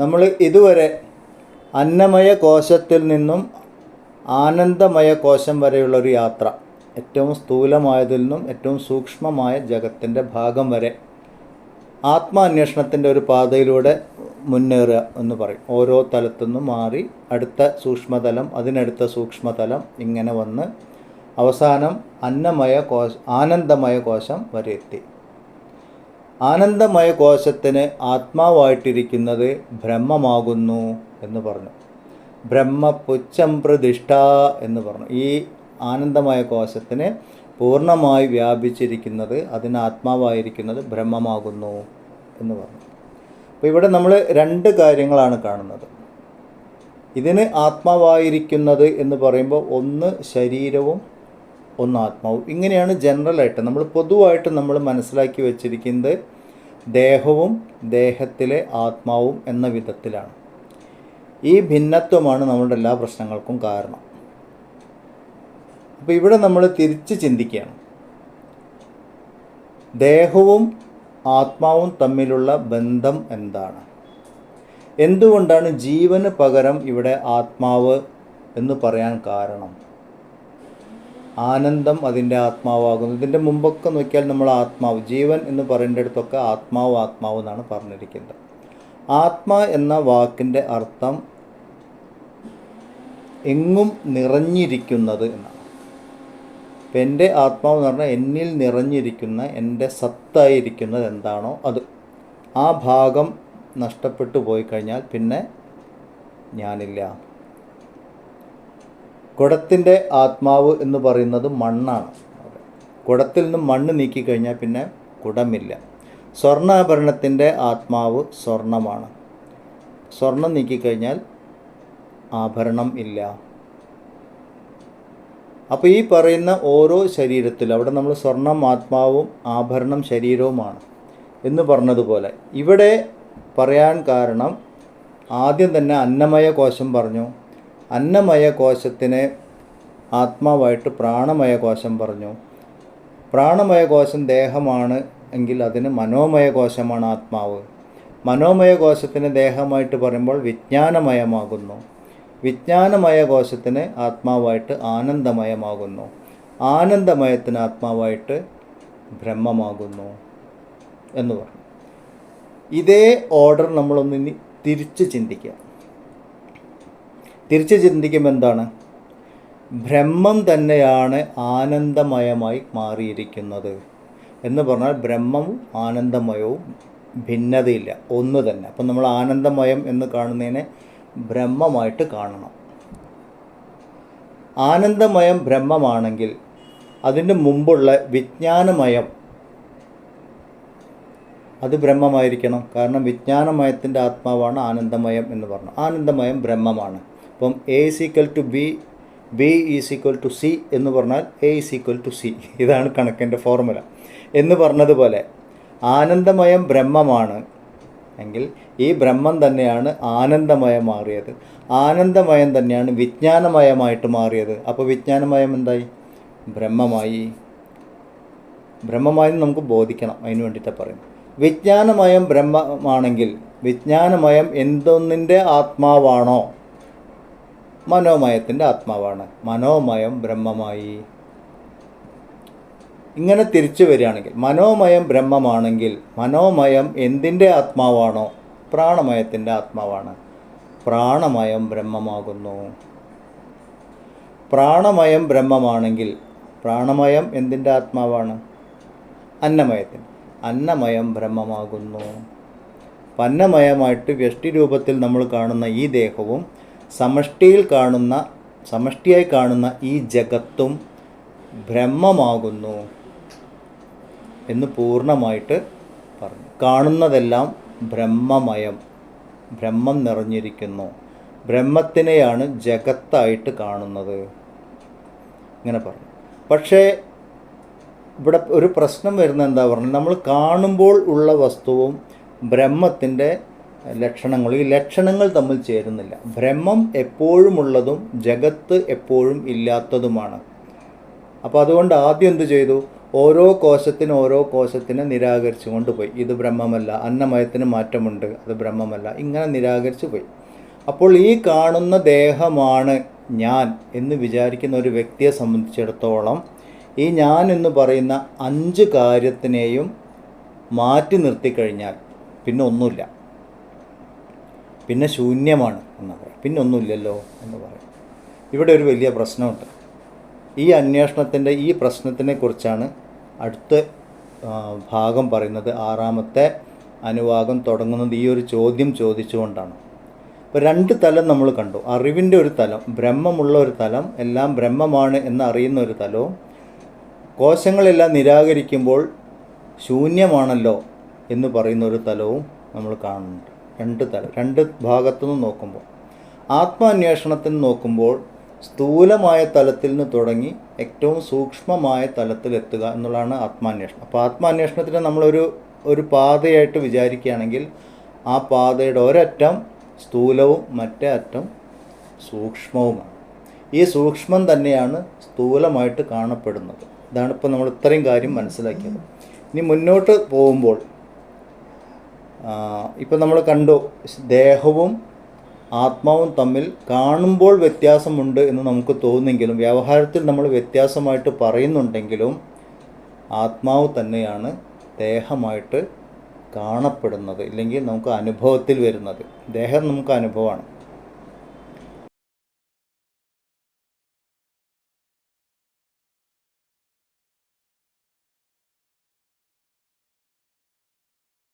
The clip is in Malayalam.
നമ്മൾ ഇതുവരെ അന്നമയ കോശത്തിൽ നിന്നും ആനന്ദമയ കോശം വരെയുള്ളൊരു യാത്ര, ഏറ്റവും സ്ഥൂലമായതിൽ നിന്നും ഏറ്റവും സൂക്ഷ്മമായ ജഗത്തിൻ്റെ ഭാഗം വരെ ആത്മാന്വേഷണത്തിൻ്റെ ഒരു പാതയിലൂടെ മുന്നേറുക എന്ന് പറയും. ഓരോ തലത്തു നിന്നും മാറി അടുത്ത സൂക്ഷ്മതലം, അതിനടുത്ത സൂക്ഷ്മതലം, ഇങ്ങനെ വന്ന് അവസാനം ആനന്ദമയ കോശം വരെ എത്തി. ആനന്ദമയ കോശത്തിന് ആത്മാവായിട്ടിരിക്കുന്നത് ബ്രഹ്മമാകുന്നു എന്ന് പറഞ്ഞു. ബ്രഹ്മപുച്ഛം പ്രതിഷ്ഠ എന്ന് പറഞ്ഞു. ഈ ആനന്ദമയ കോശത്തിന് പൂർണ്ണമായി വ്യാപിച്ചിരിക്കുന്നത്, അതിന് ആത്മാവായിരിക്കുന്നത് ബ്രഹ്മമാകുന്നു എന്ന് പറഞ്ഞു. അപ്പോൾ ഇവിടെ നമ്മൾ രണ്ട് കാര്യങ്ങളാണ് കാണുന്നത്. ഇതിന് ആത്മാവായിരിക്കുന്നത് എന്ന് പറയുമ്പോൾ ഒന്ന് ശരീരവും ഒന്ന് ആത്മാവും. ഇങ്ങനെയാണ് ജനറലായിട്ട് നമ്മൾ പൊതുവായിട്ട് നമ്മൾ മനസ്സിലാക്കി വച്ചിരിക്കുന്നത് ദേഹവും ദേഹത്തിലെ ആത്മാവും എന്ന വിധത്തിലാണ്. ഈ ഭിന്നത്വമാണ് നമ്മളുടെ എല്ലാ പ്രശ്നങ്ങൾക്കും കാരണം. അപ്പോൾ ഇവിടെ നമ്മൾ തിരിച്ച് ചിന്തിക്കുകയാണ്. ദേഹവും ആത്മാവും തമ്മിലുള്ള ബന്ധം എന്താണ്? എന്തുകൊണ്ടാണ് ജീവന് പകരം ഇവിടെ ആത്മാവ് എന്ന് പറയാൻ കാരണം? ആനന്ദം അതിൻ്റെ ആത്മാവാകുന്നു. ഇതിൻ്റെ മുമ്പൊക്കെ നോക്കിയാൽ നമ്മൾ ആത്മാവ്, ജീവൻ എന്ന് പറയേണ്ടിടത്തൊക്കെ ആത്മാവ് എന്നാണ് പറഞ്ഞിരിക്കുന്നത്. ആത്മാ എന്ന വാക്കിൻ്റെ അർത്ഥം എങ്ങും നിറഞ്ഞിരിക്കുന്നത് എന്നാണ്. ഇപ്പം എൻ്റെ ആത്മാവ് എന്ന് പറഞ്ഞാൽ എന്നിൽ നിറഞ്ഞിരിക്കുന്ന, എൻ്റെ സത്തായിരിക്കുന്നത് എന്താണോ അത്. ആ ഭാഗം നഷ്ടപ്പെട്ടു പോയി കഴിഞ്ഞാൽ പിന്നെ ഞാനില്ല. കുടത്തിൻ്റെ ആത്മാവ് എന്ന് പറയുന്നത് മണ്ണാണ്. കുടത്തിൽ നിന്നും മണ്ണ് നീക്കിക്കഴിഞ്ഞാൽ പിന്നെ കുടമില്ല. സ്വർണ്ണാഭരണത്തിൻ്റെ ആത്മാവ് സ്വർണ്ണമാണ്. സ്വർണം നീക്കിക്കഴിഞ്ഞാൽ ആഭരണം ഇല്ല. അപ്പോൾ ഈ പറയുന്ന ഓരോ ശരീരത്തിലും, അവിടെ നമ്മൾ സ്വർണം ആത്മാവും ആഭരണം ശരീരവുമാണ് എന്ന് പറഞ്ഞതുപോലെ ഇവിടെ പറയാൻ കാരണം, ആദ്യം തന്നെ അന്നമയ കോശം പറഞ്ഞു. അന്നമയ കോശത്തിന് ആത്മാവായിട്ട് പ്രാണമയ കോശം പറഞ്ഞു. പ്രാണമയ കോശം ദേഹമാണ് എങ്കിൽ അതിന് മനോമയ കോശമാണ് ആത്മാവ്. മനോമയ കോശത്തിന് ദേഹമായിട്ട് പറയുമ്പോൾ വിജ്ഞാനമയമാകുന്നു. വിജ്ഞാനമയ കോശത്തിന് ആത്മാവായിട്ട് ആനന്ദമയമാകുന്നു. ആനന്ദമയത്തിന് ആത്മാവായിട്ട് ബ്രഹ്മമാകുന്നു എന്ന് പറഞ്ഞു. ഇതേ ഓർഡർ നമ്മളൊന്ന് തിരിച്ച് ചിന്തിക്കുക. തിരിച്ച് ചിന്തിക്കുമ്പോൾ എന്താണ്? ബ്രഹ്മം തന്നെയാണ് ആനന്ദമയമായി മാറിയിരിക്കുന്നത് എന്ന് പറഞ്ഞാൽ ബ്രഹ്മവും ആനന്ദമയവും ഭിന്നതയില്ല, ഒന്ന് തന്നെ. അപ്പം നമ്മൾ ആനന്ദമയം എന്ന് കാണുന്നതിനെ ബ്രഹ്മമായിട്ട് കാണണം. ആനന്ദമയം ബ്രഹ്മമാണെങ്കിൽ അതിൻ്റെ മുമ്പുള്ള വിജ്ഞാനമയം അത് ബ്രഹ്മമായിരിക്കണം. കാരണം വിജ്ഞാനമയത്തിൻ്റെ ആത്മാവാണ് ആനന്ദമയം എന്ന് പറഞ്ഞു. ആനന്ദമയം ബ്രഹ്മമാണ്. അപ്പം A = B, B = C എന്ന് പറഞ്ഞാൽ A = C. ഇതാണ് കണക്കിൻ്റെ ഫോർമുല. എന്ന് പറഞ്ഞതുപോലെ ആനന്ദമയം ബ്രഹ്മമാണ് എങ്കിൽ ഈ ബ്രഹ്മം തന്നെയാണ് ആനന്ദമയം മാറിയത്. ആനന്ദമയം തന്നെയാണ് വിജ്ഞാനമയമായിട്ട് മാറിയത്. അപ്പോൾ വിജ്ഞാനമയം എന്തായി? ബ്രഹ്മമായി. ബ്രഹ്മമായി നമുക്ക് ബോധിക്കണം, അതിന് വേണ്ടിയിട്ടാണ് പറയുന്നത്. വിജ്ഞാനമയം ബ്രഹ്മമാണെങ്കിൽ വിജ്ഞാനമയം എന്തൊന്നിൻ്റെ ആത്മാവാണോ? മനോമയത്തിൻ്റെ ആത്മാവാണ്. മനോമയം ബ്രഹ്മമായി. ഇങ്ങനെ തിരിച്ചു വരികയാണെങ്കിൽ മനോമയം ബ്രഹ്മമാണെങ്കിൽ മനോമയം എന്തിൻ്റെ ആത്മാവാണോ? പ്രാണമയത്തിൻ്റെ ആത്മാവാണ്. പ്രാണമയം ബ്രഹ്മമാകുന്നു. പ്രാണമയം ബ്രഹ്മമാണെങ്കിൽ പ്രാണമയം എന്തിൻ്റെ ആത്മാവാണ്? അന്നമയത്തിൻ്റെ. അന്നമയം ബ്രഹ്മമാകുന്നു. അന്നമയമായിട്ട് വ്യഷ്ടി രൂപത്തിൽ നമ്മൾ കാണുന്ന ഈ ദേഹവും സമഷ്ടിയായി കാണുന്ന ഈ ജഗത്തും ബ്രഹ്മമാകുന്നു എന്ന് പൂർണ്ണമായിട്ട് പറഞ്ഞു. കാണുന്നതെല്ലാം ബ്രഹ്മമയം, ബ്രഹ്മം നിറഞ്ഞിരിക്കുന്നു. ബ്രഹ്മത്തിനെയാണ് ജഗത്തായിട്ട് കാണുന്നത് ഇങ്ങനെ പറഞ്ഞു. പക്ഷേ ഇവിടെ ഒരു പ്രശ്നം വരുന്നത് എന്താ പറഞ്ഞാൽ, നമ്മൾ കാണുമ്പോൾ ഉള്ള വസ്തുവും ബ്രഹ്മത്തിൻ്റെ ലക്ഷണങ്ങളും, ഈ ലക്ഷണങ്ങൾ തമ്മിൽ ചേരുന്നില്ല. ബ്രഹ്മം എപ്പോഴും ഉള്ളതും ജഗത്ത് എപ്പോഴും ഇല്ലാത്തതുമാണ്. അപ്പോൾ അതുകൊണ്ട് ആദ്യം എന്ത് ചെയ്തു? ഓരോ കോശത്തിനെ നിരാകരിച്ചു കൊണ്ടുപോയി. ഇത് ബ്രഹ്മമല്ല, അന്നമയത്തിന് മാറ്റമുണ്ട്, അത് ബ്രഹ്മമല്ല, ഇങ്ങനെ നിരാകരിച്ചു പോയി. അപ്പോൾ ഈ കാണുന്ന ദേഹമാണ് ഞാൻ എന്ന് വിചാരിക്കുന്ന ഒരു വ്യക്തിയെ സംബന്ധിച്ചിടത്തോളം ഈ ഞാൻ എന്ന് പറയുന്ന 5 കാര്യത്തിനെയും മാറ്റി നിർത്തിക്കഴിഞ്ഞാൽ പിന്നെ ഒന്നുമില്ല, പിന്നെ ശൂന്യമാണ് എന്ന് പറയും, പിന്നെ ഒന്നുമില്ലല്ലോ എന്ന് പറയും. ഇവിടെ ഒരു വലിയ പ്രശ്നമുണ്ട്. ഈ അന്വേഷണത്തിൻ്റെ ഈ പ്രശ്നത്തിനെക്കുറിച്ചാണ് അടുത്ത ഭാഗം പറയുന്നത്. 6ാമത്തെ അനുവാദം തുടങ്ങുന്നത് ഈ ഒരു ചോദ്യം ചോദിച്ചുകൊണ്ടാണ്. ഇപ്പോൾ 2 തലം നമ്മൾ കണ്ടു. അറിവിൻ്റെ ഒരു തലം, ബ്രഹ്മമുള്ള ഒരു തലം, എല്ലാം ബ്രഹ്മമാണ് എന്ന് അറിയുന്ന ഒരു തലവും, കോശങ്ങളെല്ലാം നിരാകരിക്കുമ്പോൾ ശൂന്യമാണല്ലോ എന്ന് പറയുന്ന ഒരു തലവും നമ്മൾ കാണുന്നുണ്ട്. 2 തലം, 2 ഭാഗത്തുനിന്ന് നോക്കുമ്പോൾ. ആത്മാന്വേഷണത്തിൽ നോക്കുമ്പോൾ സ്ഥൂലമായ തലത്തിൽ നിന്ന് തുടങ്ങി ഏറ്റവും സൂക്ഷ്മമായ തലത്തിലെത്തുക എന്നുള്ളതാണ് ആത്മാന്വേഷണം. അപ്പോൾ ആത്മാന്വേഷണത്തിന് നമ്മളൊരു പാതയായിട്ട് വിചാരിക്കുകയാണെങ്കിൽ ആ പാതയുടെ ഒരറ്റം സ്ഥൂലവും മറ്റേ അറ്റം സൂക്ഷ്മവുമാണ്. ഈ സൂക്ഷ്മം തന്നെയാണ് സ്ഥൂലമായിട്ട് കാണപ്പെടുന്നത്. ഇതാണ് ഇപ്പോൾ നമ്മൾ ഇത്രയും കാര്യം മനസ്സിലാക്കിയത്. ഇനി മുന്നോട്ട് പോകുമ്പോൾ ഇപ്പം നമ്മൾ കണ്ടു, ദേഹവും ആത്മാവും തമ്മിൽ കാണുമ്പോൾ വ്യത്യാസമുണ്ട് എന്ന് നമുക്ക് തോന്നുമെങ്കിലും വ്യവഹാരത്തിൽ നമ്മൾ വ്യത്യാസമായിട്ട് പറയുന്നുണ്ടെങ്കിലും ആത്മാവ് തന്നെയാണ് ദേഹമായിട്ട് കാണപ്പെടുന്നത്, ഇല്ലെങ്കിൽ നമുക്ക് അനുഭവത്തിൽ വരുന്നത്. ദേഹം നമുക്ക് അനുഭവമാണ്.